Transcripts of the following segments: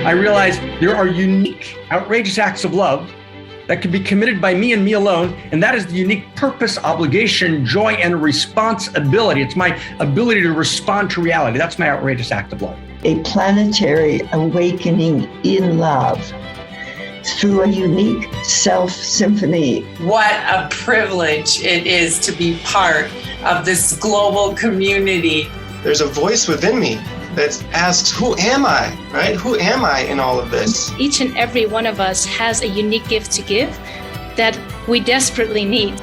I realized there are unique, outrageous acts of love that can be committed by me and me alone, and that is the unique purpose, obligation, joy, and responsibility. It's my ability to respond to reality. That's my outrageous act of love. A planetary awakening in love through a unique self-symphony. What a privilege it is to be part of this global community. There's a voice within me that asks, who am I, right? Who am I in all of this? Each and every one of us has a unique gift to give that we desperately need.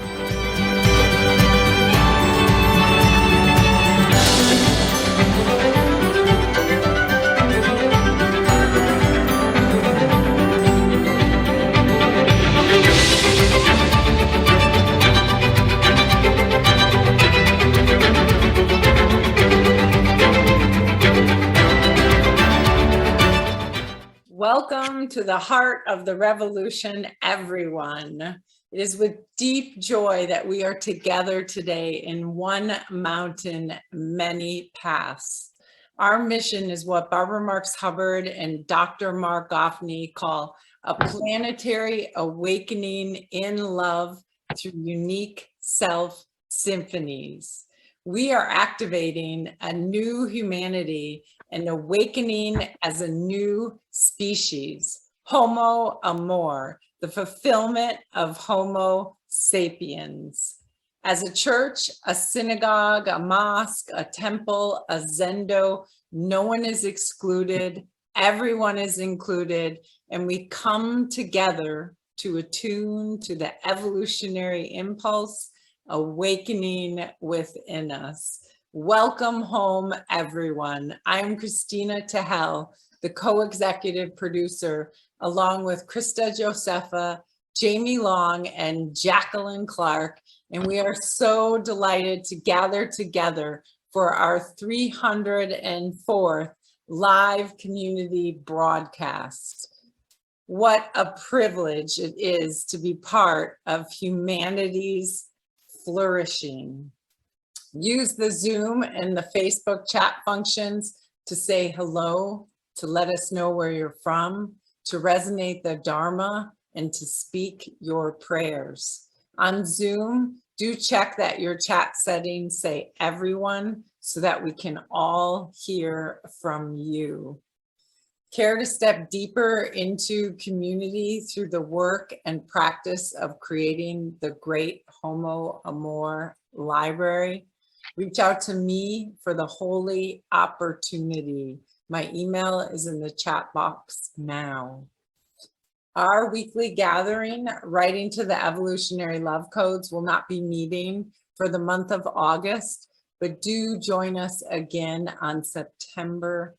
Welcome to the heart of the revolution, everyone. It is with deep joy that we are together today in one mountain, many paths. Our mission is what Barbara Marx Hubbard and Dr. Mark Goffney call a planetary awakening in love through unique self-symphonies. We are activating a new humanity and awakening as a new species, Homo Amor, the fulfillment of Homo sapiens. As a church, a synagogue, a mosque, a temple, a zendo, no one is excluded, everyone is included, and we come together to attune to the evolutionary impulse awakening within us. Welcome home, everyone. I'm Christina Tehel, the co-executive producer, along with Krista Josepha, Jamie Long, and Jacqueline Clark, and we are so delighted to gather together for our 304th live community broadcast. What a privilege it is to be part of humanity's flourishing. Use the Zoom and the Facebook chat functions to say hello, to let us know where you're from, to resonate the Dharma, and to speak your prayers. On Zoom, do check that your chat settings say everyone so that we can all hear from you. Care to step deeper into community through the work and practice of creating the great Homo Amor library? Reach out to me for the holy opportunity. My email is in the chat box now. Our weekly gathering, Writing to the Evolutionary Love Codes, will not be meeting for the month of August, but do join us again on September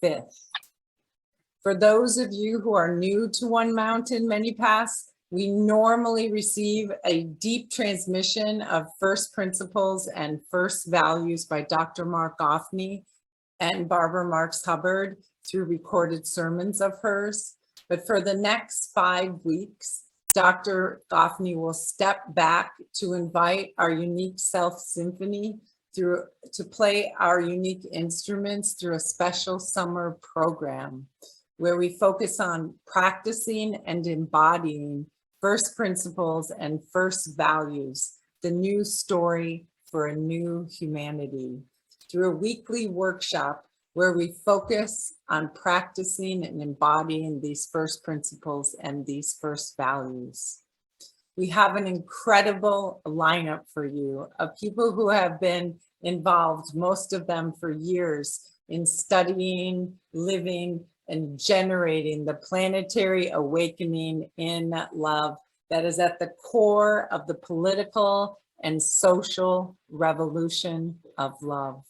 5th. For those of you who are new to One Mountain, Many Paths, we normally receive a deep transmission of first principles and first values by Dr. Mark Goffney and Barbara Marx Hubbard through recorded sermons of hers. But for the next 5 weeks, Dr. Goffney will step back to invite our unique self-symphony to play our unique instruments through a special summer program where we focus on practicing and embodying first principles and first values, the new story for a new humanity, through a weekly workshop where we focus on practicing and embodying these first principles and these first values. We have an incredible lineup for you of people who have been involved, most of them for years, in studying, living, and generating the planetary awakening in love that is at the core of the political and social revolution of love.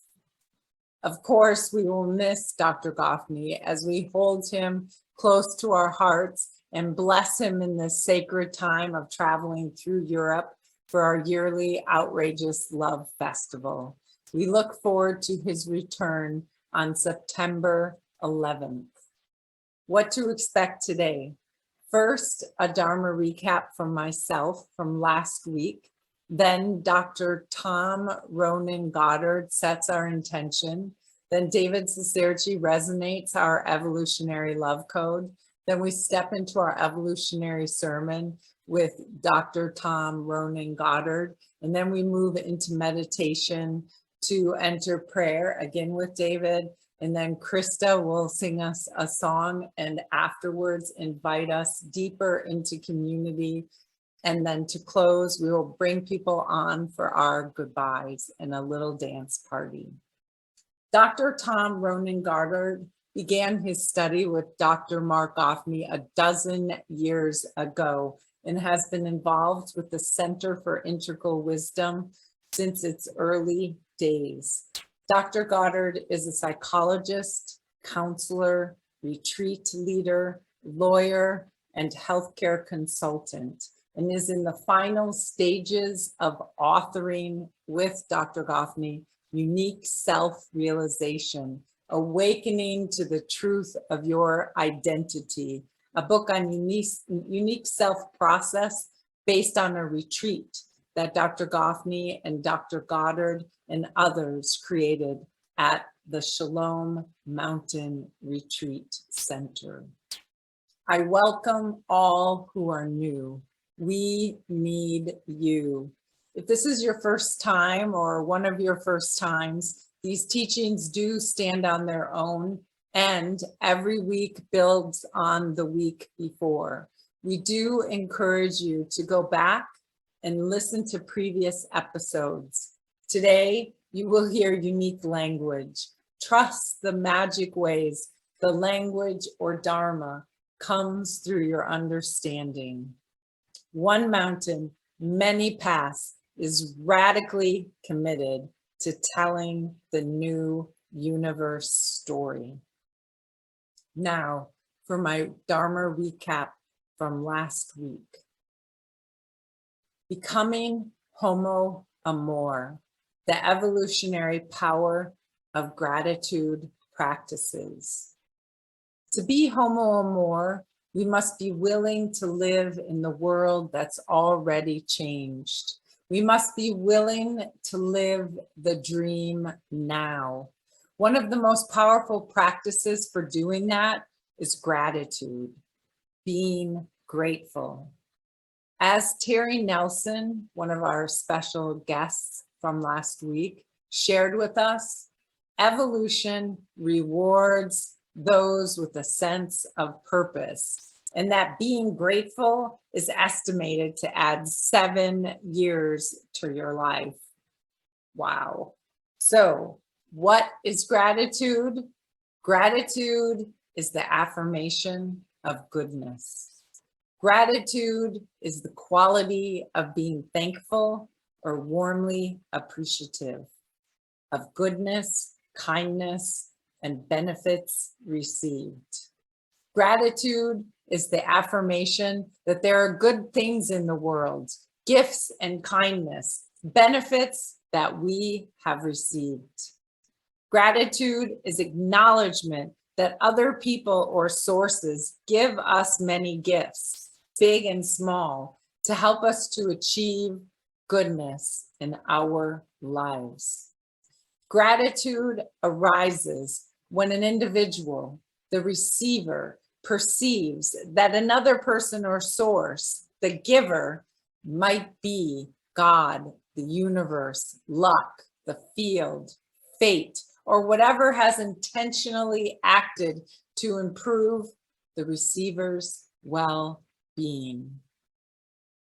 Of course, we will miss Dr. Goffney as we hold him close to our hearts and bless him in this sacred time of traveling through Europe for our yearly Outrageous Love Festival. We look forward to his return on September 11th. What to expect today? First, a Dharma recap from myself from last week. Then Dr. Tom Ronan Goddard sets our intention. Then David Cicierci resonates our evolutionary love code. Then we step into our evolutionary sermon with Dr. Tom Ronan Goddard. And then we move into meditation to enter prayer again with David. And then Krista will sing us a song and afterwards invite us deeper into community. And then to close, we will bring people on for our goodbyes and a little dance party. Dr. Tom Ronan Goddard began his study with Dr. Mark Goffney a dozen years ago and has been involved with the Center for Integral Wisdom since its early days. Dr. Goddard is a psychologist, counselor, retreat leader, lawyer, and healthcare consultant, and is in the final stages of authoring with Dr. Goffney, Unique Self-Realization, Awakening to the Truth of Your Identity, a book on unique self-process based on a retreat that Dr. Goffney and Dr. Goddard and others created at the Shalom Mountain Retreat Center. I welcome all who are new. We need you. If this is your first time or one of your first times, these teachings do stand on their own, and every week builds on the week before. We do encourage you to go back and listen to previous episodes. Today, you will hear unique language. Trust the magic ways the language or Dharma comes through your understanding. One mountain, many paths is radically committed to telling the new universe story. Now, for my Dharma recap from last week. Becoming Homo Amor, the evolutionary power of gratitude practices. To be Homo Amor, we must be willing to live in the world that's already changed. We must be willing to live the dream now. One of the most powerful practices for doing that is gratitude, being grateful. As Terry Nelson, one of our special guests from last week, shared with us, evolution rewards those with a sense of purpose, and that being grateful is estimated to add 7 years to your life. Wow. So, what is gratitude? Gratitude is the affirmation of goodness. Gratitude is the quality of being thankful or warmly appreciative of goodness, kindness, and benefits received. Gratitude is the affirmation that there are good things in the world, gifts and kindness, benefits that we have received. Gratitude is acknowledgement that other people or sources give us many gifts, big and small, to help us to achieve goodness in our lives. Gratitude arises when an individual, the receiver, perceives that another person or source, the giver, might be God, the universe, luck, the field, fate, or whatever has intentionally acted to improve the receiver's well-being.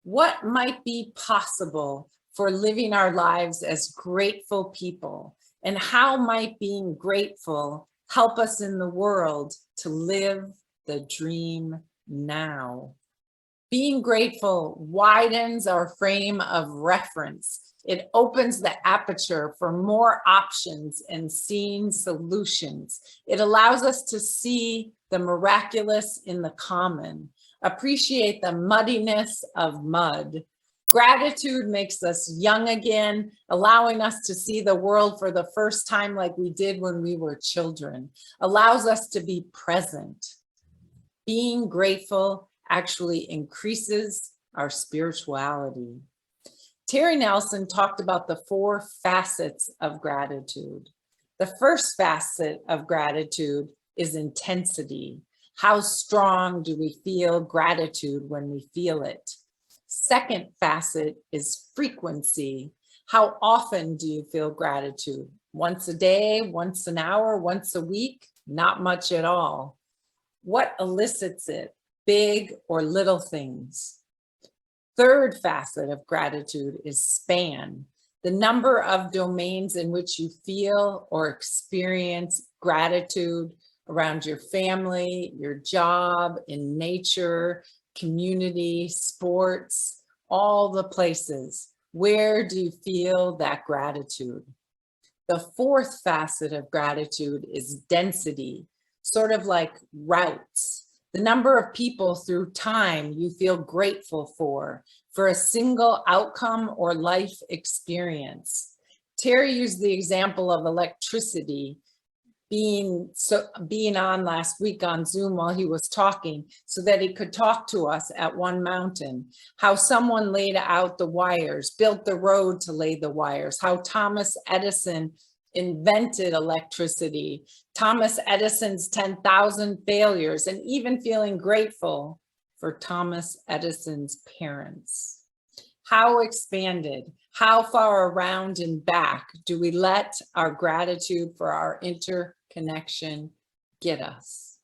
What might be possible for living our lives as grateful people? And how might being grateful help us in the world to live the dream now? Being grateful widens our frame of reference. It opens the aperture for more options and seeing solutions. It allows us to see the miraculous in the common, appreciate the muddiness of mud. Gratitude makes us young again, allowing us to see the world for the first time like we did when we were children, allows us to be present. Being grateful actually increases our spirituality. Terry Nelson talked about the 4 facets of gratitude. The first facet of gratitude is intensity. How strong do we feel gratitude when we feel it? Second facet is frequency. How often do you feel gratitude? Once a day, once an hour, once a week? Not much at all. What elicits it? Big or little things? Third facet of gratitude is span. The number of domains in which you feel or experience gratitude around your family, your job, in nature, community, sports, all the places. Where do you feel that gratitude? The fourth facet of gratitude is density, sort of like routes. The number of people through time you feel grateful for a single outcome or life experience. Terry used the example of electricity being on last week on Zoom while he was talking so that he could talk to us at One Mountain, how someone laid out the wires, built the road to lay the wires, how Thomas Edison invented electricity, Thomas Edison's 10,000 failures, and even feeling grateful for Thomas Edison's parents. How expanded, how far around and back do we let our gratitude for our interconnection get us?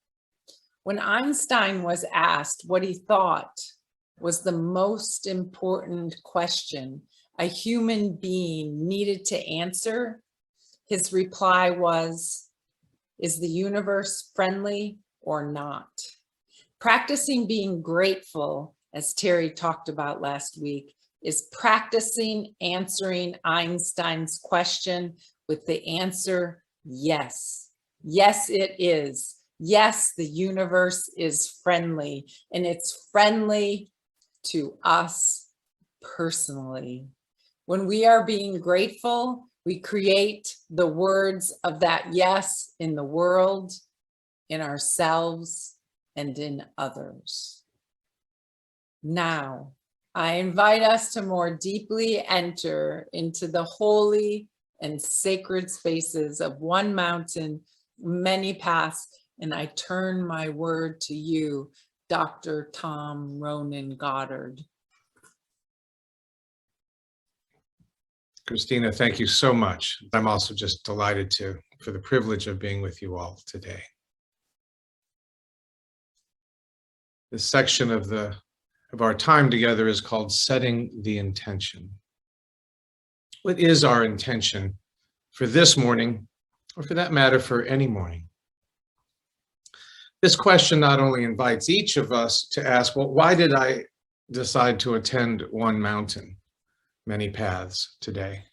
When Einstein was asked what he thought was the most important question a human being needed to answer, his reply was, is the universe friendly or not? Practicing being grateful, as Terry talked about last week, is practicing answering Einstein's question with the answer, yes. Yes, it is. Yes, the universe is friendly, and it's friendly to us personally. When we are being grateful, we create the words of that yes in the world, in ourselves, and in others. Now, I invite us to more deeply enter into the holy and sacred spaces of One Mountain, many paths, and I turn my word to you, Dr. Tom Ronan Goddard. Christina, thank you so much. I'm also just delighted for the privilege of being with you all today. This section of our time together is called Setting the Intention. What is our intention for this morning, or for that matter, for any morning? This question not only invites each of us to ask, well, why did I decide to attend One Mountain, many paths today?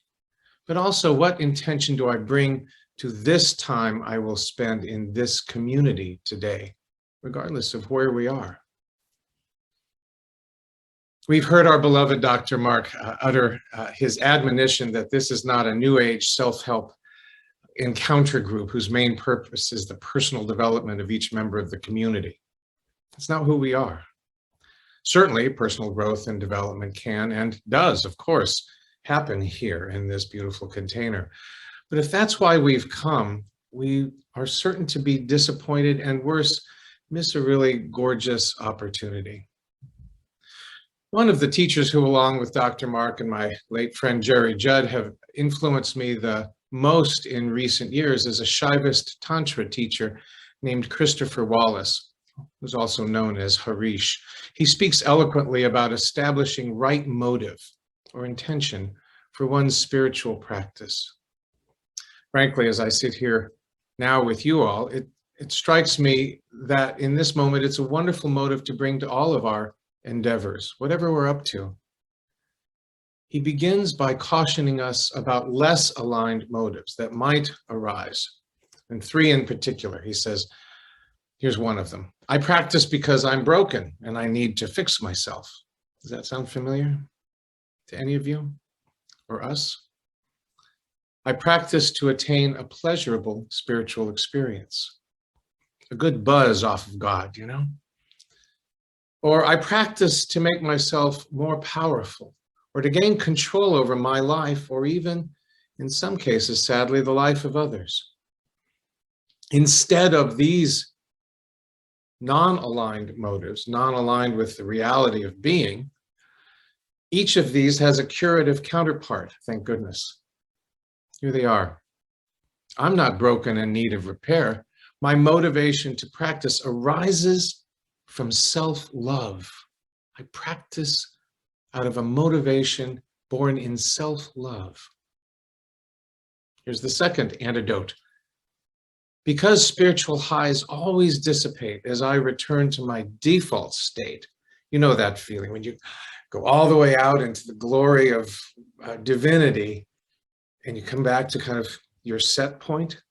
But also, what intention do I bring to this time I will spend in this community today, regardless of where we are? We've heard our beloved Dr. Mark utter his admonition that this is not a new age self-help encounter group whose main purpose is the personal development of each member of the community. It's not who we are. Certainly, personal growth and development can and does, of course, happen here in this beautiful container. But if that's why we've come, we are certain to be disappointed and worse, miss a really gorgeous opportunity. One of the teachers who, along with Dr. Mark and my late friend Jerry Judd, have influenced me the most in recent years is a Shaivist Tantra teacher named Christopher Wallace, who's also known as Harish. He speaks eloquently about establishing right motive or intention for one's spiritual practice. Frankly, as I sit here now with you all, it strikes me that in this moment, it's a wonderful motive to bring to all of our endeavors, whatever we're up to. He begins by cautioning us about less aligned motives that might arise. And 3 in particular, he says, here's one of them. I practice because I'm broken and I need to fix myself. Does that sound familiar to any of you or us? I practice to attain a pleasurable spiritual experience, a good buzz off of God, you know? Or I practice to make myself more powerful, or to gain control over my life, or even, in some cases, sadly, the life of others. Instead of these non-aligned motives, non-aligned with the reality of being, each of these has a curative counterpart, thank goodness. Here they are. I'm not broken in need of repair. My motivation to practice arises from self-love. I practice out of a motivation born in self-love. Here's the second antidote. Because spiritual highs always dissipate as I return to my default state, you know that feeling when you go all the way out into the glory of divinity and you come back to kind of your set point.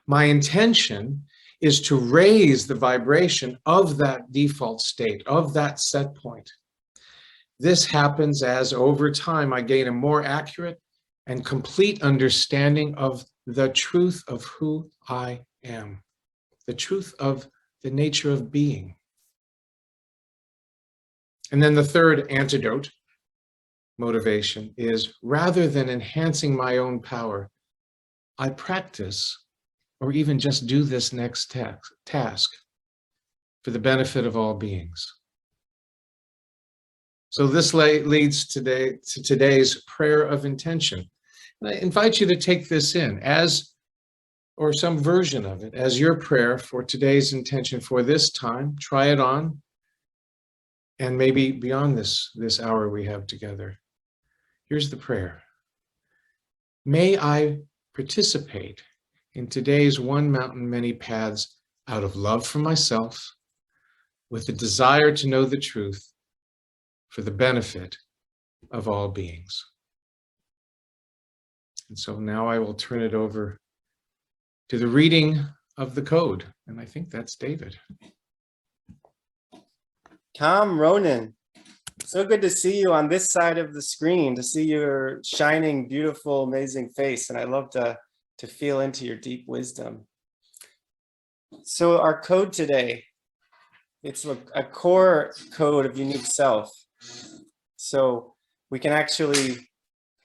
My intention is to raise the vibration of that default state, of that set point. This happens as over time I gain a more accurate and complete understanding of the truth of who I am, the truth of the nature of being. And then the third antidote, motivation, is rather than enhancing my own power, I practice or even just do this next task for the benefit of all beings. So this leads today to today's prayer of intention. And I invite you to take this in as, or some version of it, as your prayer for today's intention for this time. Try it on, and maybe beyond this hour we have together. Here's the prayer. May I participate in today's One Mountain, Many Paths out of love for myself, with the desire to know the truth for the benefit of all beings. And so now I will turn it over to the reading of the code. And I think that's David. Tom Ronan, so good to see you on this side of the screen, to see your shining, beautiful, amazing face. And I love to feel into your deep wisdom. So our code today, it's a core code of unique self. So we can actually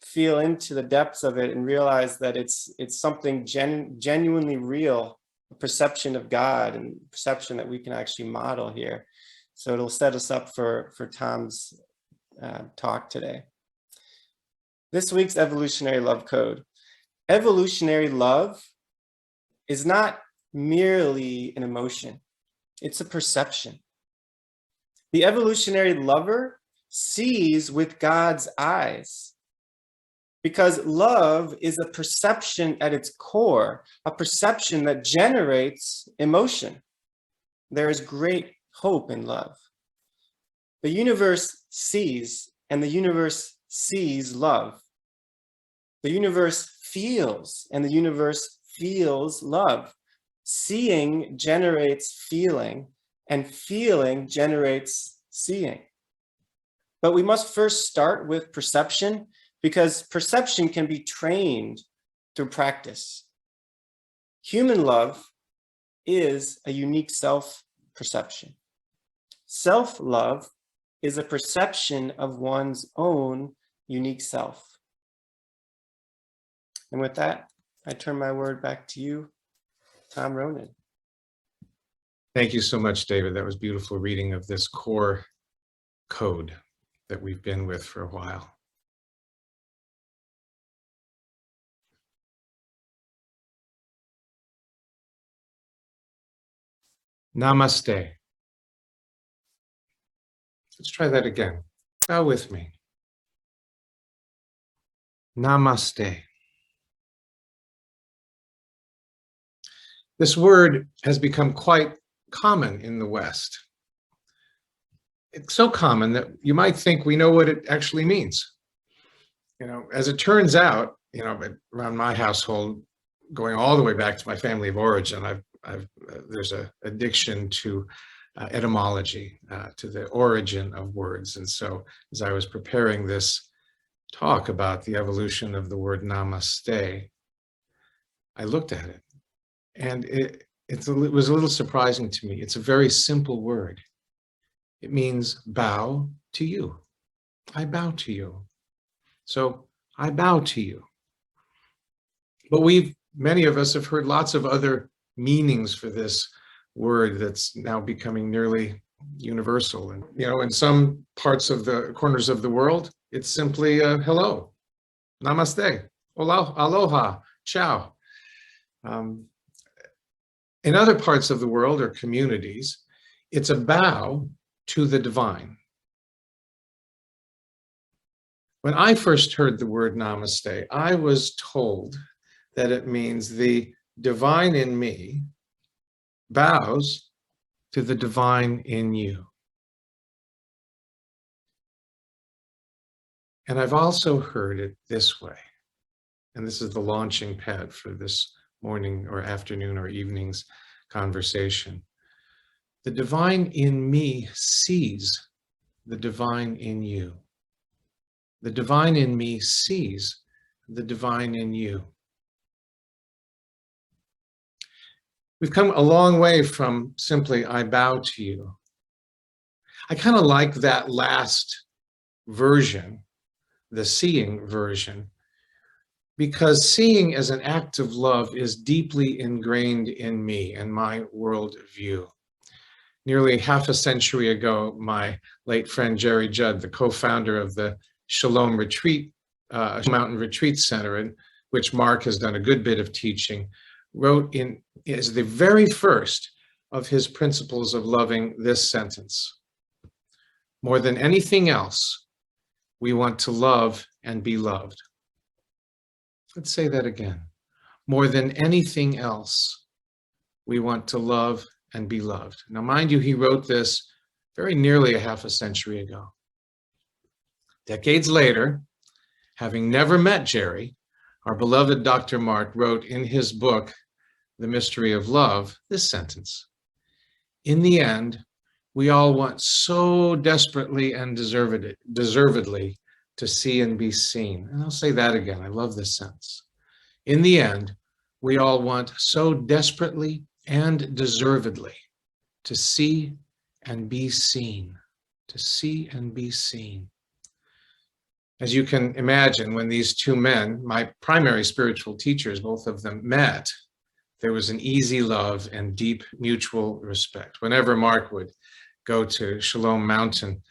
feel into the depths of it and realize that it's something genuinely real, a perception of God and perception that we can actually model here. So it'll set us up for Tom's talk today. This week's evolutionary love code. Evolutionary love is not merely an emotion, it's a perception. The evolutionary lover sees with God's eyes, because love is a perception at its core, a perception that generates emotion. There is great hope in love. The universe sees, and the universe sees love. The universe feels, and the universe feels love. Seeing generates feeling, and feeling generates seeing. But we must first start with perception, because perception can be trained through practice. Human love is a unique self-perception. Self-love is a perception of one's own unique self. And with that, I turn my word back to you, Tom Ronan. Thank you so much, David. That was beautiful reading of this core code that we've been with for a while. Namaste. Let's try that again. Bow with me. Namaste. This word has become quite common in the West. It's so common that you might think we know what it actually means. You know, as it turns out, you know, around my household, going all the way back to my family of origin, there's an addiction to etymology, to the origin of words. And so as I was preparing this talk about the evolution of the word namaste, I looked at it, and it was a little surprising to me. It's a very simple word. It means bow to you. I bow to you. So I bow to you. But many of us have heard lots of other meanings for this word that's now becoming nearly universal. And, in some parts of the corners of the world, it's simply hello, namaste, hola, aloha, ciao. In other parts of the world or communities, it's a bow to the divine. When I first heard the word namaste, I was told that it means the divine in me bows to the divine in you. And I've also heard it this way, and this is the launching pad for this morning or afternoon or evening's conversation. The divine in me sees the divine in you. The divine in me sees the divine in you. We've come a long way from simply, I bow to you. I kind of like that last version, the seeing version, because seeing as an act of love is deeply ingrained in me and my worldview. Nearly half a century ago, my late friend Jerry Judd, the co-founder of the Shalom Retreat, Mountain Retreat Center, in which Mark has done a good bit of teaching, wrote in as the very first of his principles of loving this sentence: more than anything else, we want to love and be loved. Let's say that again. More than anything else, we want to love and be loved. Now, mind you, he wrote this very nearly a half a century ago. Decades later, having never met Jerry, our beloved Dr. Mark wrote in his book, The Mystery of Love, this sentence: in the end, we all want so desperately and deservedly to see and be seen. And I'll say that again. I love this sentence. In the end, we all want so desperately and deservedly to see and be seen, to see and be seen. As you can imagine, when these two men, my primary spiritual teachers, both of them met, there was an easy love and deep mutual respect. Whenever Mark would go to Shalom Mountain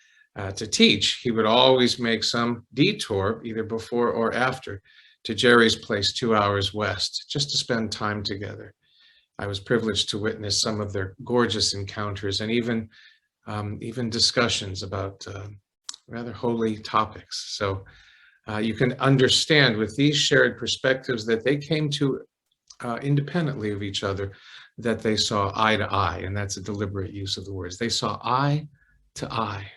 to teach, he would always make some detour, either before or after, to Jerry's place 2 hours west, just to spend time together. I was privileged to witness some of their gorgeous encounters and even discussions about rather holy topics. So you can understand with these shared perspectives that they came to independently of each other, that they saw eye to eye, and that's a deliberate use of the words. They saw eye to eye.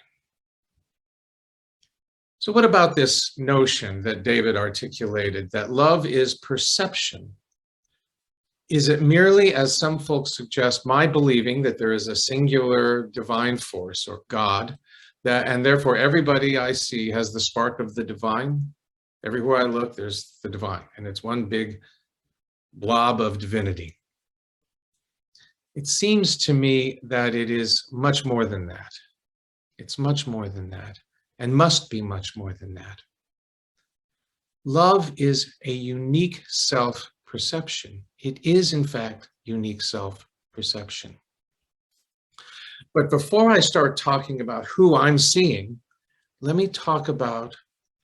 So what about this notion that David articulated, that love is perception? Is it merely, as some folks suggest, my believing that there is a singular divine force or God, and therefore everybody I see has the spark of the divine? Everywhere I look, there's the divine, and it's one big blob of divinity. It seems to me that it is much more than that. It's much more than that, and must be much more than that. Love is a unique self-perception. It is, in fact, unique self-perception. But before I start talking about who I'm seeing, let me talk about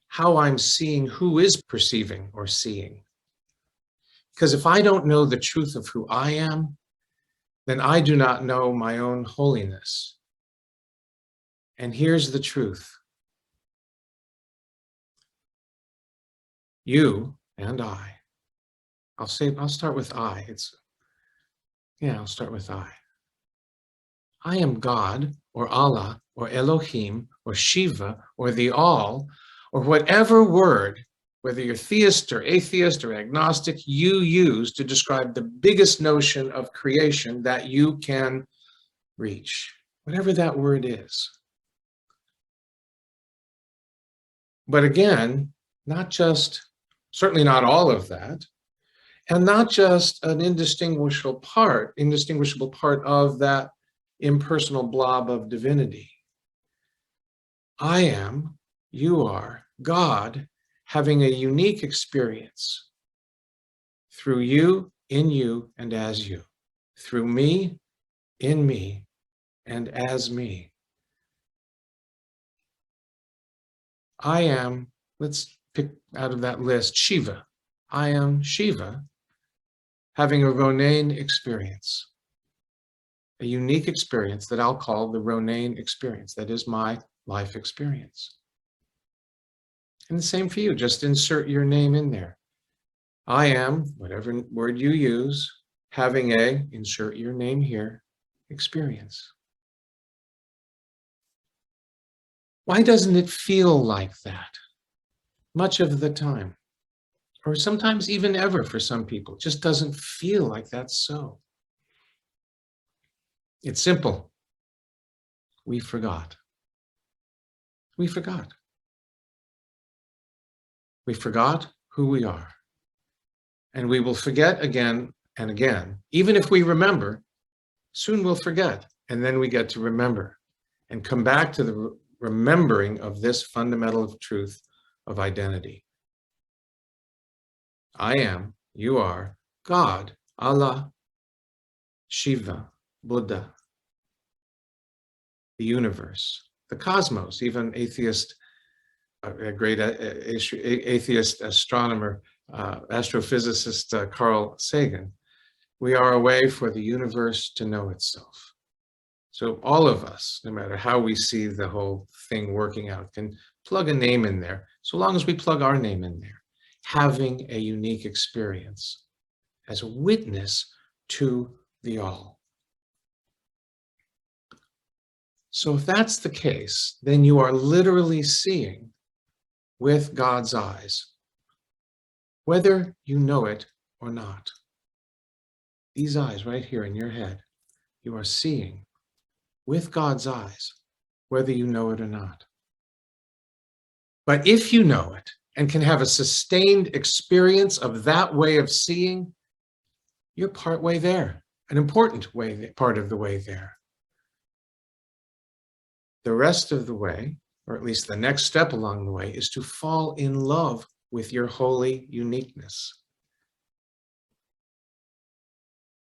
how I'm seeing who is perceiving or seeing. Because if I don't know the truth of who I am, then I do not know my own holiness. And here's the truth. You and I'll start with I. I'll start with I. I am God, or Allah, or Elohim, or Shiva, or the All, or whatever word, whether you're theist or atheist or agnostic, you use to describe the biggest notion of creation that you can reach, whatever that word is. But again, certainly not all of that, and not just an indistinguishable part of that impersonal blob of divinity. I am, you are, God having a unique experience through you, in you, and as you. Through me, in me, and as me. I am, let's pick out of that list, Shiva. I am Shiva having a Ronayne experience, a unique experience that I'll call the Ronayne experience. That is my life experience. And the same for you, just insert your name in there. I am, whatever word you use, having a, insert your name here, experience. Why doesn't it feel like that much of the time? Or sometimes even ever for some people, it just doesn't feel like that's so. It's simple. We forgot. We forgot. We forgot who we are. And we will forget again and again. Even if we remember, soon we'll forget. And then we get to remember and come back to the remembering of this fundamental truth of identity. I am, you are, God, Allah, Shiva, Buddha, the universe, the cosmos. Even atheist, a great atheist astronomer, astrophysicist Carl Sagan, we are a way for the universe to know itself. So all of us, no matter how we see the whole thing working out, can plug a name in there, so long as we plug our name in there, having a unique experience as a witness to the all. So if that's the case, then you are literally seeing with God's eyes, whether you know it or not. These eyes right here in your head, you are seeing with God's eyes, whether you know it or not. But if you know it and can have a sustained experience of that way of seeing, you're partway there, an important way, part of the way there. The rest of the way, or at least the next step along the way, is to fall in love with your holy uniqueness.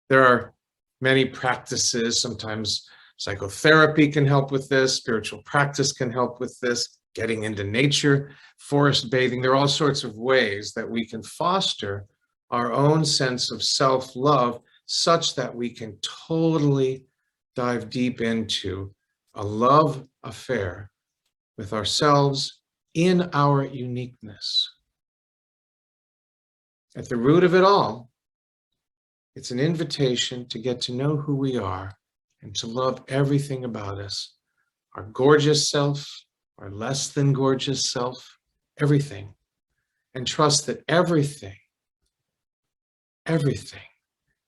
There are many practices. Sometimes psychotherapy can help with this, spiritual practice can help with this, getting into nature, forest bathing. There are all sorts of ways that we can foster our own sense of self-love such that we can totally dive deep into a love affair with ourselves in our uniqueness. At the root of it all, it's an invitation to get to know who we are and to love everything about us, our gorgeous self, our less than gorgeous self, everything, and trust that everything,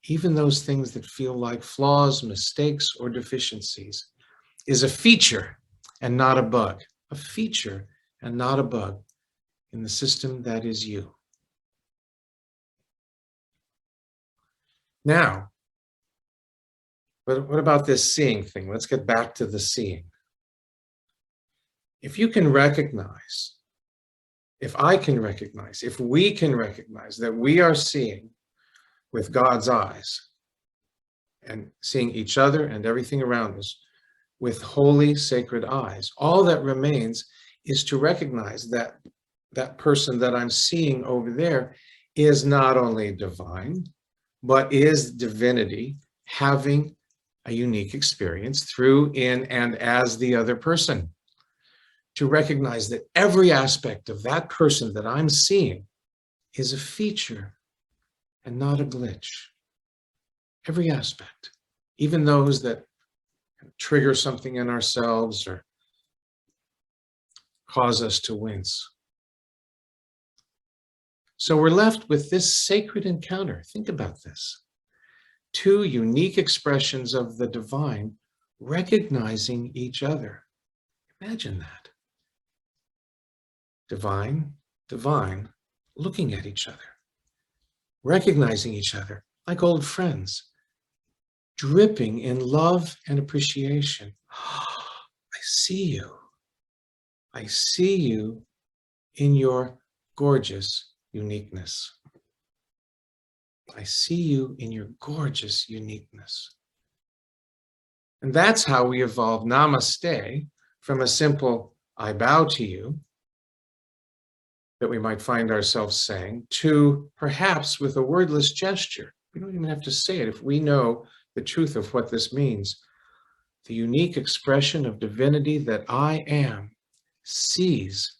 even those things that feel like flaws, mistakes, or deficiencies, is a feature and not a bug, a feature and not a bug in the system that is you. Now, what about this seeing thing? Let's get back to the seeing. If you can recognize, if I can recognize, if we can recognize that we are seeing with God's eyes and seeing each other and everything around us with holy, sacred eyes, all that remains is to recognize that that person that I'm seeing over there is not only divine, but is divinity having a unique experience through, in, and as the other person. To recognize that every aspect of that person that I'm seeing is a feature and not a glitch. Every aspect, even those that trigger something in ourselves or cause us to wince. So we're left with this sacred encounter. Think about this. Two unique expressions of the divine recognizing each other. Imagine that. Divine, divine, looking at each other, recognizing each other like old friends, dripping in love and appreciation. Oh, I see you. I see you in your gorgeous uniqueness. I see you in your gorgeous uniqueness. And that's how we evolved namaste from a simple I bow to you that we might find ourselves saying to perhaps with a wordless gesture. We don't even have to say it if we know the truth of what this means. The unique expression of divinity that I am sees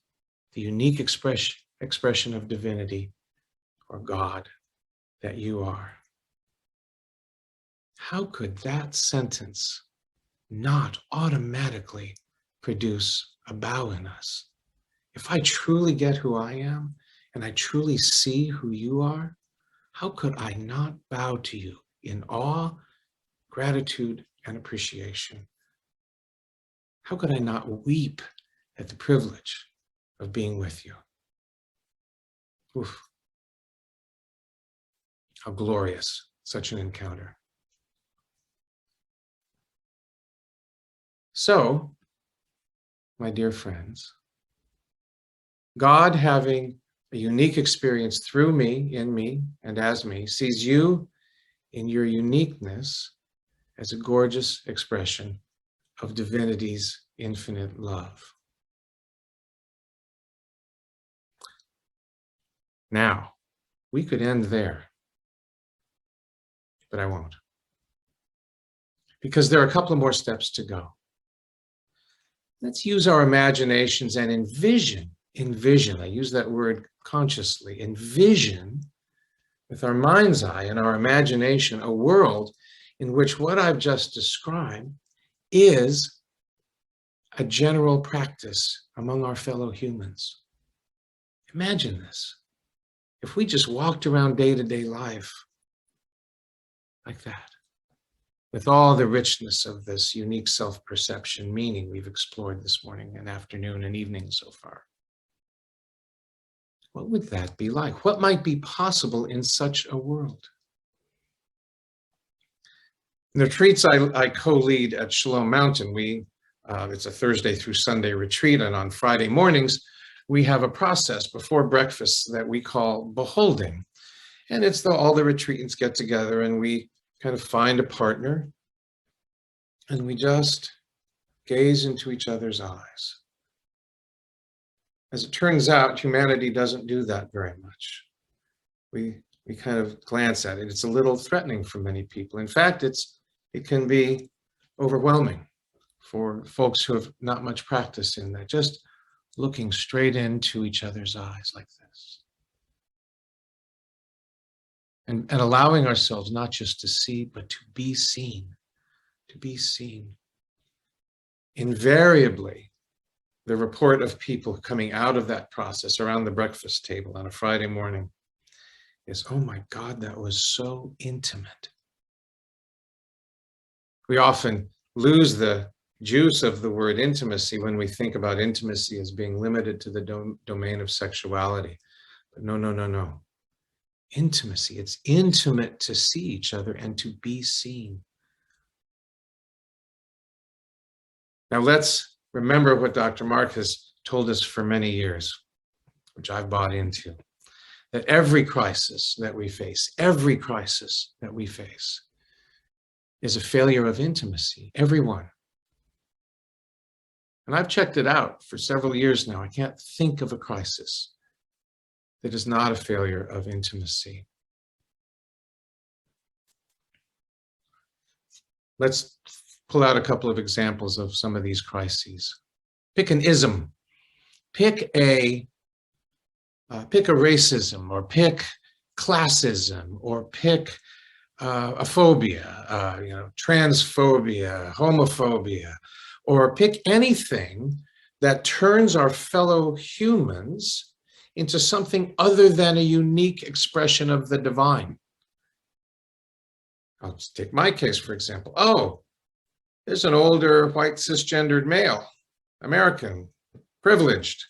the unique expression of divinity or God that you are. How could that sentence not automatically produce a bow in us? If I truly get who I am and I truly see who you are, how could I not bow to you in awe, gratitude, and appreciation? How could I not weep at the privilege of being with you? Oof. How glorious such an encounter. So, my dear friends, God, having a unique experience through me, in me, and as me, sees you in your uniqueness as a gorgeous expression of divinity's infinite love. Now, we could end there, but I won't. Because there are a couple of more steps to go. Let's use our imaginations and envision, I use that word consciously, envision with our mind's eye and our imagination a world in which what I've just described is a general practice among our fellow humans. Imagine this. If we just walked around day-to-day life like that, with all the richness of this unique self-perception meaning we've explored this morning and afternoon and evening so far, what would that be like? What might be possible in such a world? In the retreats I co-lead at Shalom Mountain, it's a Thursday through Sunday retreat, and on Friday mornings, we have a process before breakfast that we call beholding. And it's all the retreatants get together and we kind of find a partner and we just gaze into each other's eyes. As it turns out, humanity doesn't do that very much. We kind of glance at it. It's a little threatening for many people. In fact, it can be overwhelming for folks who have not much practice in that, just looking straight into each other's eyes like this. And allowing ourselves not just to see, but to be seen, to be seen. Invariably, the report of people coming out of that process around the breakfast table on a Friday morning is, oh my God, that was so intimate. We often lose the juice of the word intimacy when we think about intimacy as being limited to the domain of sexuality. But no. Intimacy, it's intimate to see each other and to be seen. Now let's remember what Dr. Mark has told us for many years, which I've bought into, that every crisis that we face is a failure of intimacy, every one. And I've checked it out for several years now. I can't think of a crisis that is not a failure of intimacy. Let's pull out a couple of examples of some of these crises. Pick an ism. Pick a racism, or pick classism, or pick a phobia, transphobia, homophobia, or pick anything that turns our fellow humans into something other than a unique expression of the divine. I'll just take my case, for example. Oh, there's an older white cisgendered male, American, privileged.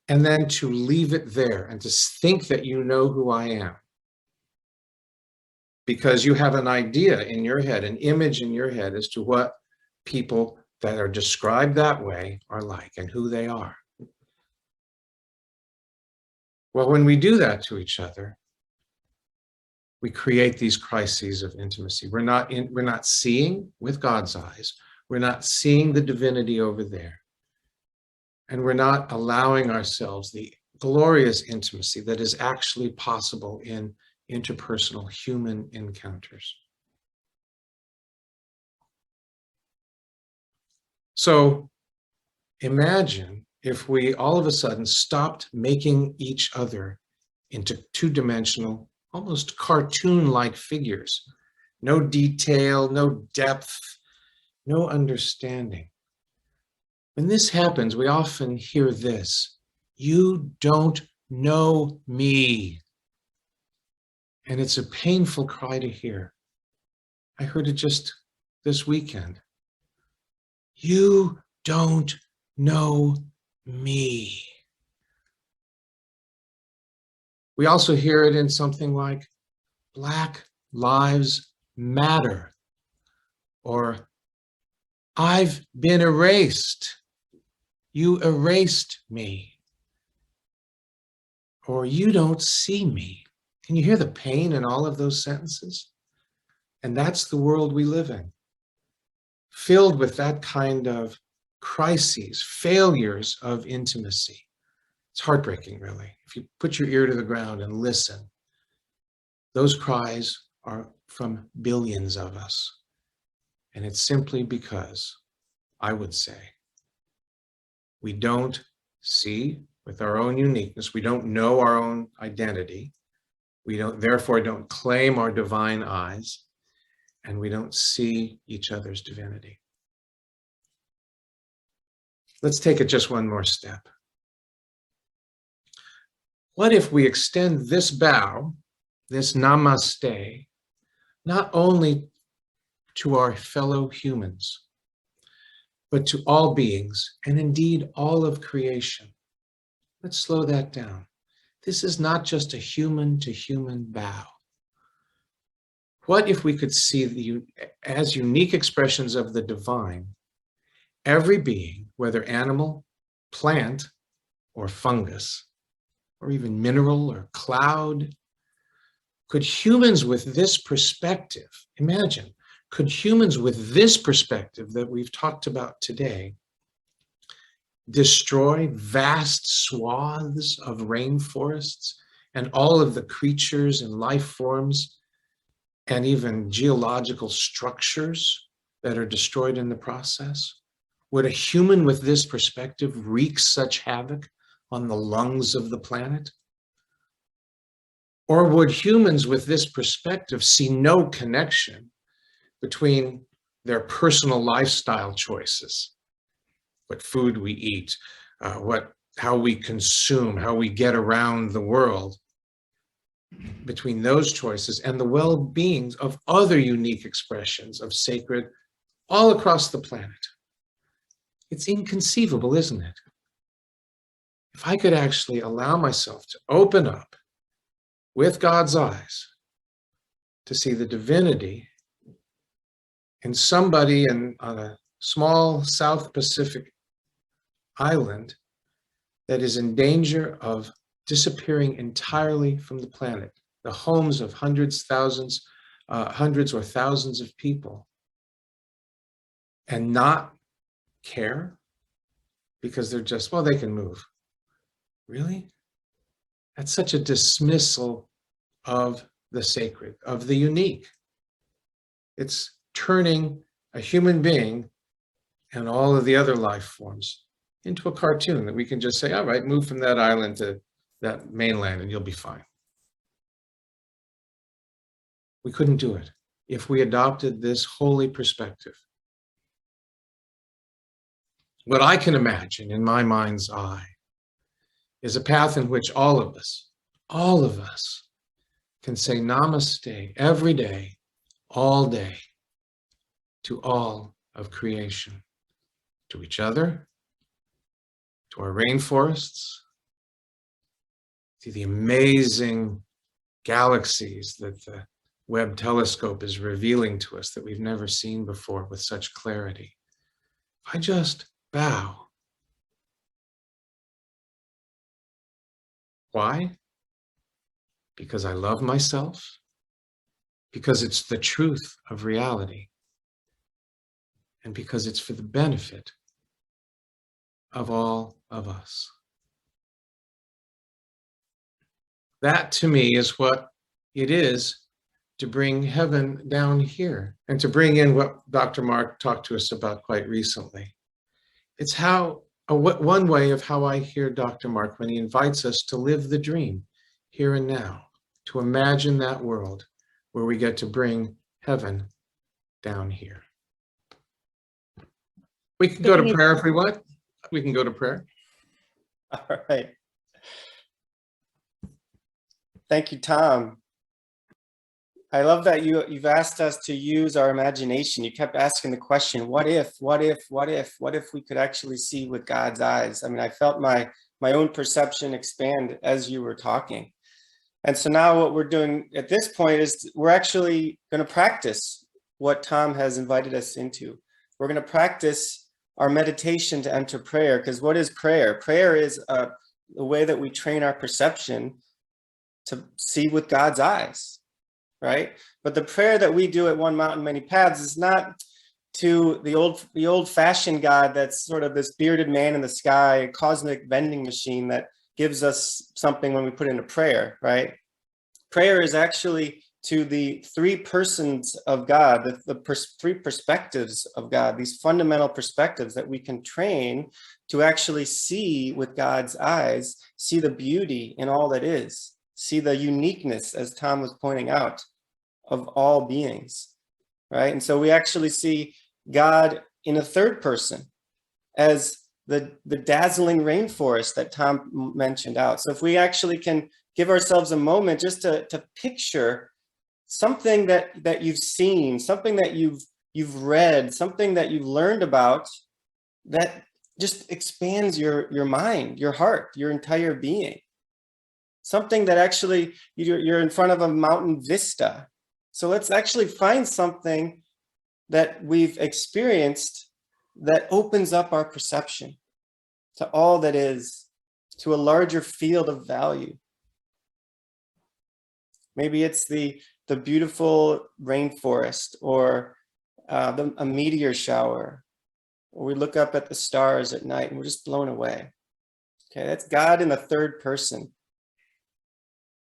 And then to leave it there and to think that you know who I am. Because you have an idea in your head, an image in your head as to what people that are described that way are like and who they are. Well, when we do that to each other, we create these crises of intimacy. We're not seeing with God's eyes. We're not seeing the divinity over there. And we're not allowing ourselves the glorious intimacy that is actually possible in interpersonal human encounters. So imagine if we all of a sudden stopped making each other into two-dimensional, almost cartoon-like figures. No detail, no depth, no understanding. When this happens, we often hear this: "You don't know me." And it's a painful cry to hear. I heard it just this weekend. You don't know me. We also hear it in something like Black Lives Matter, or I've been erased. You erased me. Or you don't see me. Can you hear the pain in all of those sentences? And that's the world we live in, filled with that kind of crises, failures of intimacy. It's heartbreaking, really. If you put your ear to the ground and listen, those cries are from billions of us. And it's simply because, I would say, we don't see with our own uniqueness, we don't know our own identity, we therefore don't claim our divine eyes, and we don't see each other's divinity. Let's take it just one more step. What if we extend this bow, this namaste, not only to our fellow humans, but to all beings, and indeed all of creation? Let's slow that down. This is not just a human-to-human bow. What if we could see as unique expressions of the divine, every being, whether animal, plant, or fungus, or even mineral or cloud? Could humans with this perspective, imagine, could humans with this perspective that we've talked about today destroy vast swaths of rainforests and all of the creatures and life forms and even geological structures that are destroyed in the process? Would a human with this perspective wreak such havoc on the lungs of the planet? Or would humans with this perspective see no connection between their personal lifestyle choices, what food we eat, how we consume, how we get around the world, between those choices and the well-being of other unique expressions of sacred all across the planet? It's inconceivable, isn't it? If I could actually allow myself to open up with God's eyes to see the divinity in somebody on a small South Pacific island that is in danger of disappearing entirely from the planet, the homes of hundreds or thousands of people, and not care because they're just, well, they can move. Really? That's such a dismissal of the sacred, of the unique. It's turning a human being and all of the other life forms into a cartoon that we can just say, all right, move from that island to that mainland and you'll be fine. We couldn't do it if we adopted this holy perspective. What I can imagine in my mind's eye is a path in which all of us can say namaste every day, all day, to all of creation, to each other, to our rainforests, to the amazing galaxies that the Webb telescope is revealing to us that we've never seen before with such clarity. I just bow. Why? because I love myself, because it's the truth of reality, and because it's for the benefit of all of us. That to me is what it is to bring heaven down here, and to bring in what Dr. Mark talked to us about quite recently. It's one way of how I hear Dr. Mark when he invites us to live the dream here and now, to imagine that world where we get to bring heaven down here. We can go to prayer if we want. We can go to prayer. All right. Thank you, Tom. I love that you've asked us to use our imagination. You kept asking the question, what if we could actually see with God's eyes? I mean, I felt my own perception expand as you were talking. And so now what we're doing at this point is we're actually going to practice what Tom has invited us into. We're going to practice our meditation to enter prayer, because what is prayer? Prayer is a way that we train our perception to see with God's eyes. Right? But the prayer that we do at One Mountain, Many Paths is not to the old-fashioned God that's sort of this bearded man in the sky, a cosmic vending machine that gives us something when we put in a prayer, right? Prayer is actually to the three persons of God, three perspectives of God, these fundamental perspectives that we can train to actually see with God's eyes, see the beauty in all that is, see the uniqueness, as Tom was pointing out, of all beings, right? And so we actually see God in a third person as the dazzling rainforest that Tom mentioned out. So if we actually can give ourselves a moment just to picture something that you've seen, something that you've read, something that you've learned about, that just expands your mind, your heart, your entire being. Something that actually you're in front of a mountain vista. So let's actually find something that we've experienced that opens up our perception to all that is, to a larger field of value. Maybe it's the beautiful rainforest, or a meteor shower, or we look up at the stars at night and we're just blown away. Okay, that's God in the third person.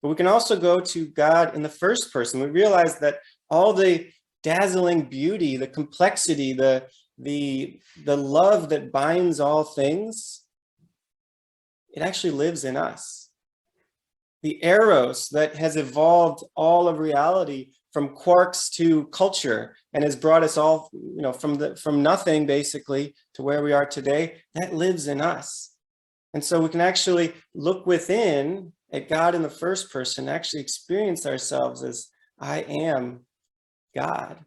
But we can also go to God in the first person. We realize that all the dazzling beauty, the complexity, the love that binds all things, it actually lives in us. The eros that has evolved all of reality from quarks to culture and has brought us all, from nothing basically to where we are today, that lives in us. And so we can actually look within at God in the first person, actually experience ourselves as I am God.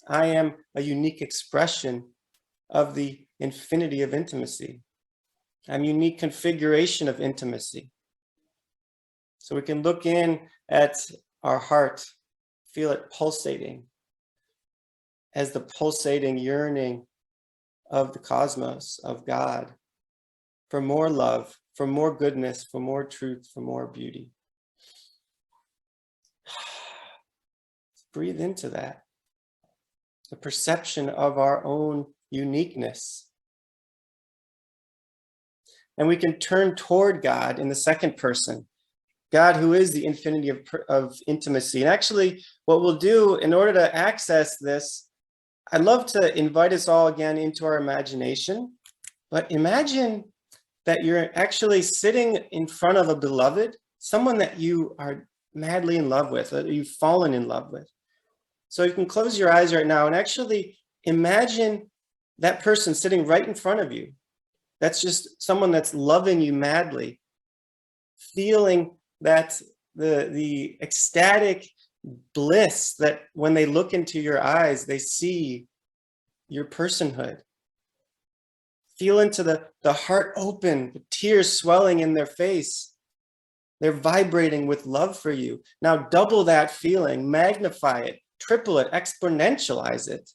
I am a unique expression of the infinity of intimacy. I'm a unique configuration of intimacy. So we can look in at our heart, feel it pulsating as the pulsating yearning of the cosmos, of God, for more love, for more goodness, for more truth, for more beauty. Breathe into that. The perception of our own uniqueness. And we can turn toward God in the second person, God who is the infinity of intimacy. And actually, what we'll do in order to access this, I'd love to invite us all again into our imagination, but imagine that you're actually sitting in front of a beloved, someone that you are madly in love with, that you've fallen in love with. So you can close your eyes right now and actually imagine that person sitting right in front of you. That's just someone that's loving you madly, feeling that the ecstatic bliss that when they look into your eyes, they see your personhood. Feel into the heart open, the tears swelling in their face. They're vibrating with love for you. Now double that feeling, magnify it, triple it, exponentialize it.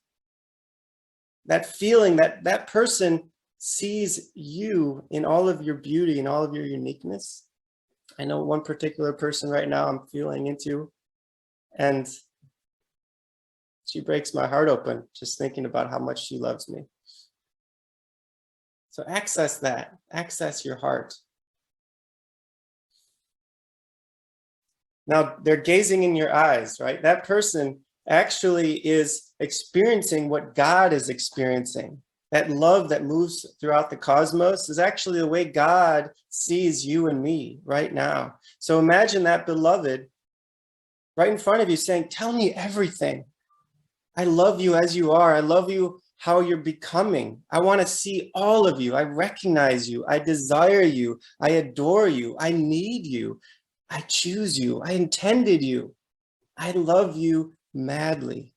That feeling that person sees you in all of your beauty and all of your uniqueness. I know one particular person right now I'm feeling into, and she breaks my heart open just thinking about how much she loves me. So access that, access your heart. Now they're gazing in your eyes, right? That person actually is experiencing what God is experiencing. That love that moves throughout the cosmos is actually the way God sees you and me right now. So imagine that beloved right in front of you saying, tell me everything. I love you as you are. I love you how you're becoming. I want to see all of you. I recognize you. I desire you. I adore you. I need you. I choose you. I intended you. I love you madly.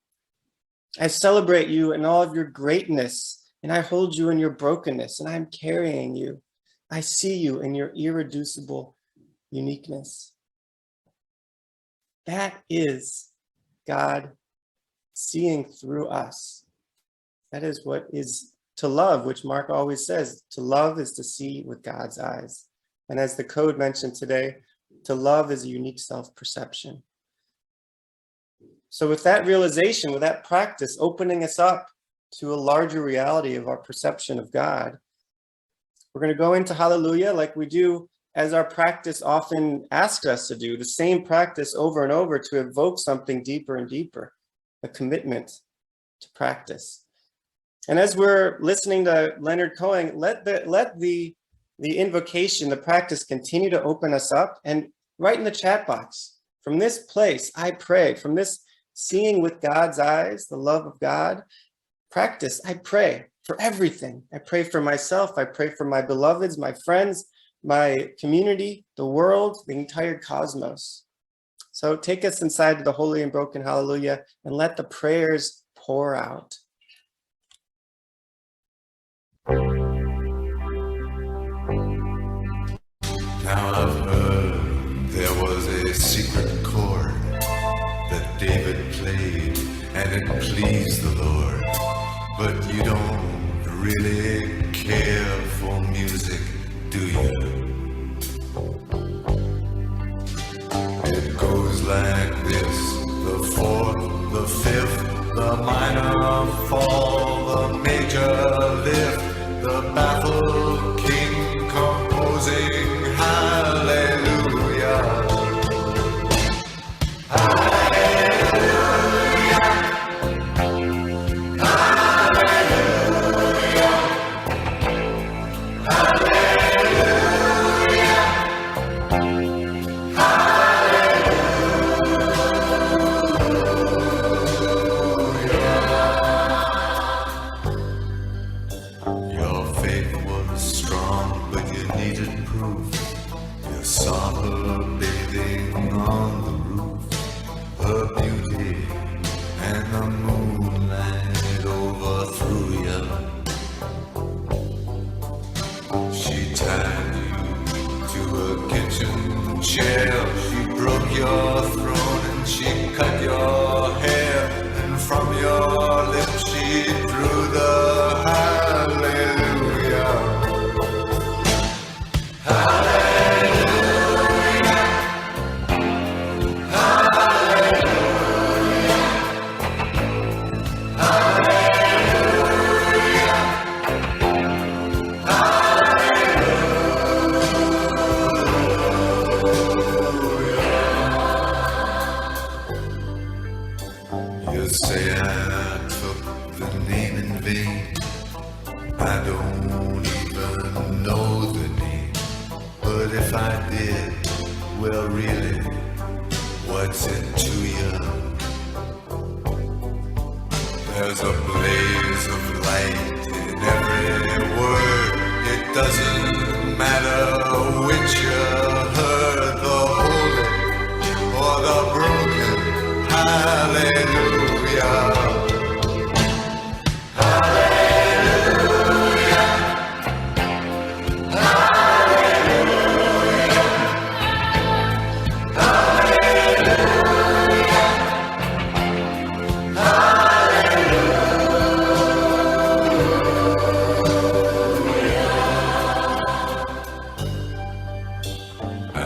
I celebrate you in all of your greatness, and I hold you in your brokenness, and I'm carrying you. I see you in your irreducible uniqueness. That is God seeing through us. That is what is to love, which Mark always says. To love is to see with God's eyes. And as the code mentioned today, to love is a unique self-perception. So with that realization, with that practice, opening us up to a larger reality of our perception of God, we're going to go into Hallelujah like we do as our practice often asks us to do, the same practice over and over to evoke something deeper and deeper, a commitment to practice. And as we're listening to Leonard Cohen, let the invocation, the practice continue to open us up, and write in the chat box, from this place, I pray, from this seeing with God's eyes, the love of God, practice, I pray for everything. I pray for myself. I pray for my beloveds, my friends, my community, the world, the entire cosmos. So take us inside the holy and broken Hallelujah and let the prayers pour out. Now I've heard there was a secret chord that David played and it pleased the Lord. But you don't really care for music, do you? It goes like this: the fourth, the fifth, the minor fall, the major lift, the baffled king composing hallelujah.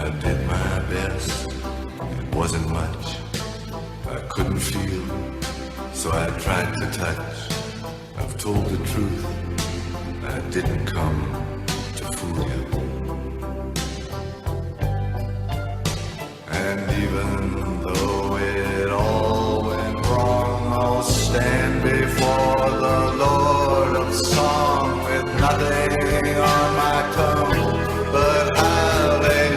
I did my best. It wasn't much. I couldn't feel, so I tried to touch. I've told the truth. I didn't come to fool you. And even though it all went wrong, I'll stand before the Lord of Song with nothing on my tongue but hallelujah.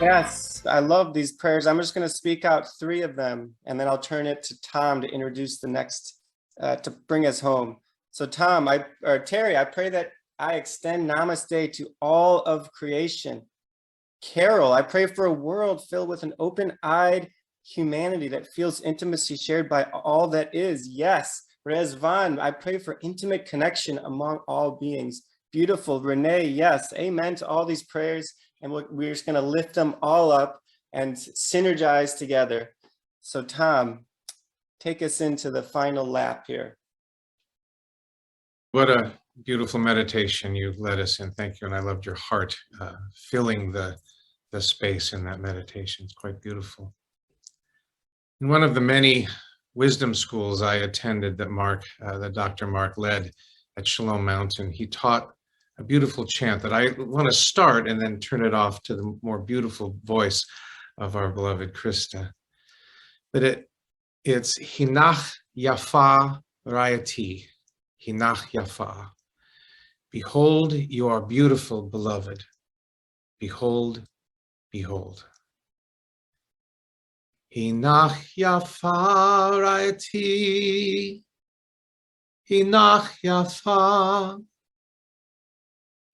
Yes, I love these prayers. I'm just going to speak out 3 of them, and then I'll turn it to Tom to introduce the next, to bring us home. So Tom, Terry, I pray that I extend namaste to all of creation. Carol, I pray for a world filled with an open-eyed humanity that feels intimacy shared by all that is. Yes. Rezvan, I pray for intimate connection among all beings. Beautiful. Renee, yes. Amen to all these prayers. And we're just going to lift them all up and synergize together. So Tom, take us into the final lap here. What a beautiful meditation you led us in. Thank you. And I loved your heart filling the space in that meditation. It's quite beautiful. In one of the many wisdom schools I attended that Dr. Mark led at Shalom Mountain, he taught a beautiful chant that I want to start and then turn it off to the more beautiful voice of our beloved Krista. But it's Hinach Yafa Rayati, Hinach Yafa. Behold, you are beautiful, beloved. Behold, behold. Hinach Yafa Rayati, Hinach Yafa.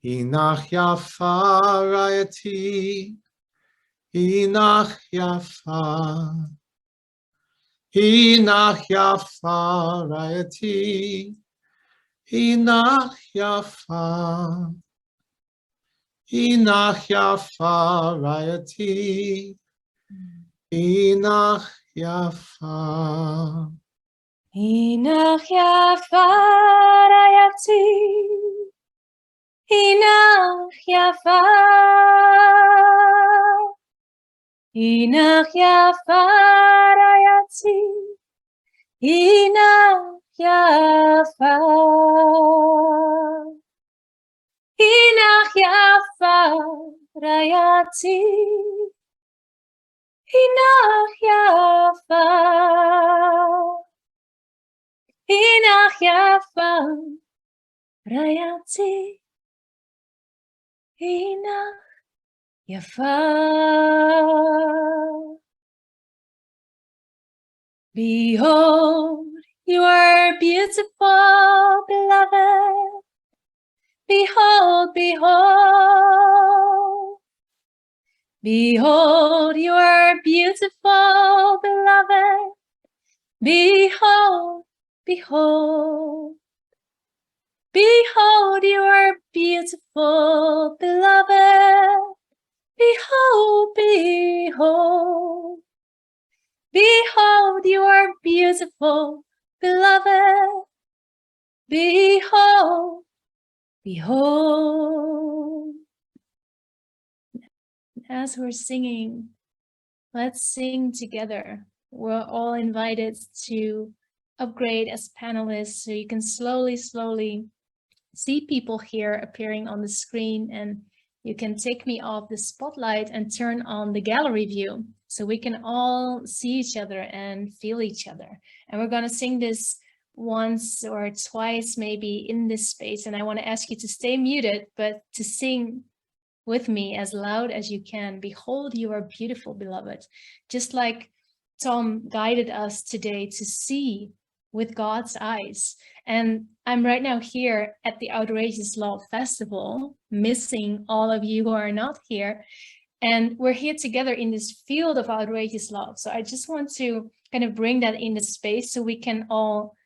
Hinach Yafa Rayati, Hinach Yafa, Hinach Yafa Rayati, Hinach Yafa, Hinach Yafa Rayati, Hinach Yafa, Hinach Yafa Rayati. Hinach Yafa, Hinach Yafa Rayati, Hinach Yafa, Hinach Yafa Rayati, Hinach Yafa, Hinach Yafa Rayati. Hinach Yafa. Behold, you are beautiful, beloved. Behold, behold. Behold, you are beautiful, beloved. Behold, behold. Behold, you are beautiful, beloved. Behold, behold. Behold, you are beautiful, beloved. Behold, behold. As we're singing, let's sing together. We're all invited to upgrade as panelists, so you can slowly see people here appearing on the screen, and you can take me off the spotlight and turn on the gallery view so we can all see each other and feel each other. And we're going to sing this once or twice maybe in this space, and I want to ask you to stay muted but to sing with me as loud as you can. Behold, you are beautiful, beloved. Just like Tom guided us today to see with God's eyes. And I'm right now here at the Outrageous Love Festival, missing all of you who are not here. And we're here together in this field of outrageous love. So I just want to kind of bring that into space so we can all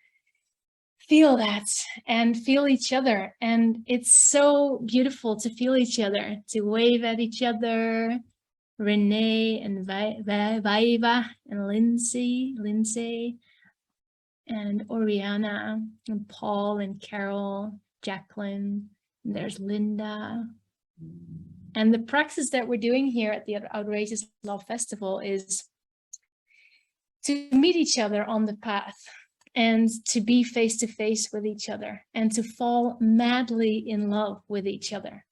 feel that and feel each other. And it's so beautiful to feel each other, to wave at each other. Renee and Vaiva and Lindsay and Oriana and Paul and Carol, Jacqueline, and there's Linda. And the practice that we're doing here at the Outrageous Love Festival is to meet each other on the path and to be face to face with each other and to fall madly in love with each other.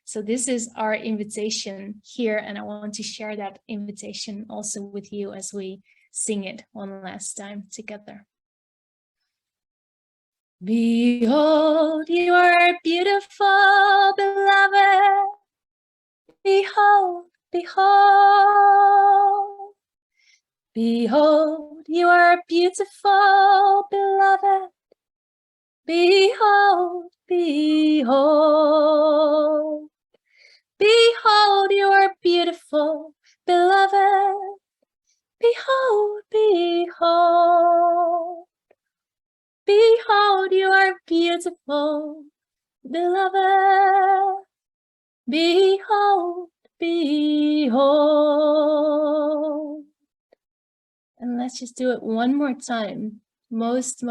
So this is our invitation here, and I want to share that invitation also with you as we sing it one last time together. Behold, you are beautiful, beloved. Behold, behold. Behold, you are beautiful, beloved. Behold, behold. Behold, you are beautiful, beloved. Behold, behold. Behold, you are beautiful, beloved. Behold, behold. And let's just do it one more time. Most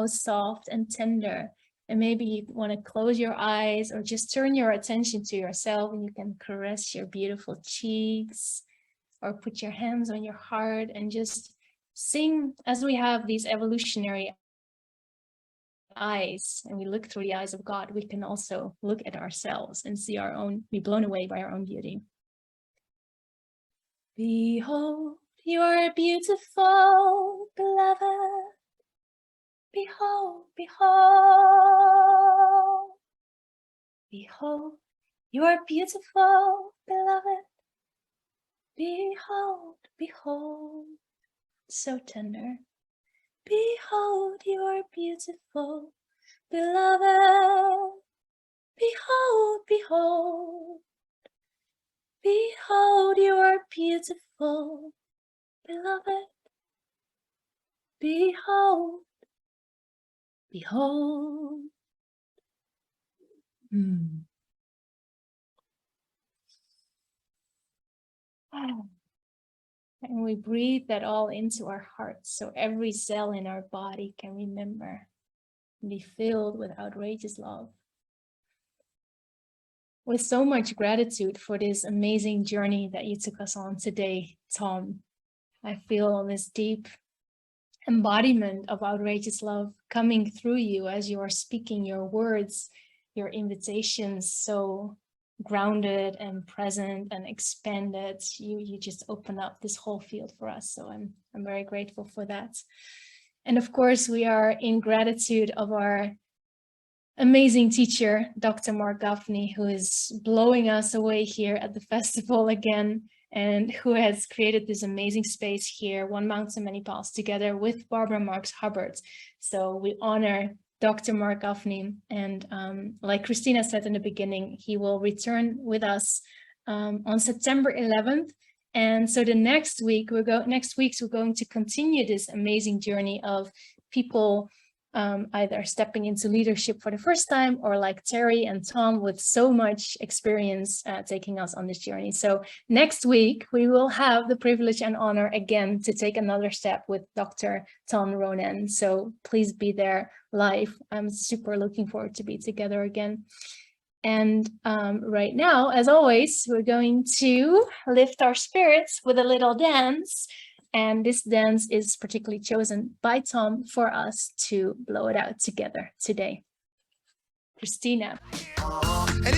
soft and tender. And maybe you want to close your eyes or just turn your attention to yourself, and you can caress your beautiful cheeks or put your hands on your heart and just sing as we have these evolutionary eyes and we look through the eyes of God. We can also look at ourselves and see our own, be blown away by our own beauty. Behold, you are beautiful, beloved. Behold, behold. Behold, you are beautiful, beloved. Behold, behold. So tender. Behold, you are beautiful, beloved. Behold, behold. Behold, you are beautiful, beloved. Behold, behold. And we breathe that all into our hearts so every cell in our body can remember and be filled with outrageous love. With so much gratitude for this amazing journey that you took us on today, Tom. I feel this deep embodiment of outrageous love coming through you as you are speaking your words, your invitations, so grounded and present and expanded. You just open up this whole field for us. So I'm very grateful for that. And of course, we are in gratitude of our amazing teacher, Dr. Mark Gaffney, who is blowing us away here at the festival again, and who has created this amazing space here, One Mountain, Many Paths, together with Barbara Marx Hubbard. So we honor Dr. Mark Gaffney, and like Christina said in the beginning, he will return with us on September 11th. And so the next week we're going to continue this amazing journey of people either stepping into leadership for the first time, or like Terry and Tom with so much experience taking us on this journey. So next week we will have the privilege and honor again to take another step with Dr. Tom Ronan. So please be there live. I'm super looking forward to be together again. And right now, as always, we're going to lift our spirits with a little dance. And this dance is particularly chosen by Tom for us to blow it out together today. Christina. And